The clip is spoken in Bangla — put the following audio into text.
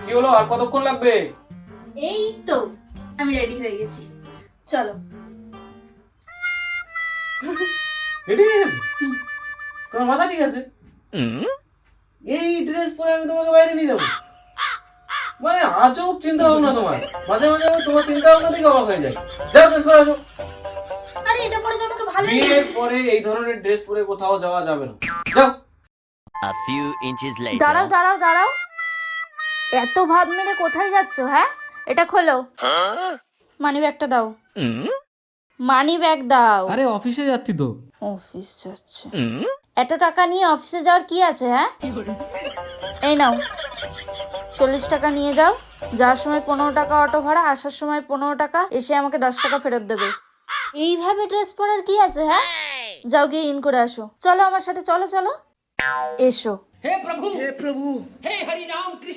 কি হলো, আর কতক্ষণ লাগবে? এই তো আমি রেডি হয়ে গেছি, চলো। রেডি হয়ে গেছে? তোমার মাথা ঠিক আছে? এই ড্রেস পরে আমি তোমাকে বাইরে নিয়ে যাবো? মানে আজব চিন্তা ভাবনা তোমার। মাঝে মাঝে আমি তোমার চিন্তা ভাবনা থেকে অবাক হয়ে যাই। যাও ড্রেস পরে আসো। আরে এটা পরে তো আমাকে ভালোই বিয়ের পরে এই ধরনের ড্রেস পরে কোথাও যাওয়া যাবে না। যাও। A few inches দাঁড়াও later. দাঁড়াও দাঁড়াও, এত ভাব মেরে কোথায় যাচ্ছো? হ্যাঁ, এটা খোলো। মানি ব্যাগটা দাও, মানি ব্যাগ দাও। আরে অফিসে যাচ্ছি তো। অফিস যাচ্ছে? এত টাকা নিয়ে অফিসে যাওয়ার কি আছে? হ্যাঁ, এই নাও 40 টাকা নিয়ে যাও। যাওয়ার সময় 15 টাকা অটো ভাড়া, আসার সময় 15 টাকা, এসে আমাকে 10 টাকা ফেরত দেবে। এইভাবে ড্রেস পরার কি আছে? হ্যাঁ, যাও গিয়ে ইন করে আসো। চলো আমার সাথে, চলো চলো, এসো। হে প্রভু, হে হরি রাম কৃষ্ণ।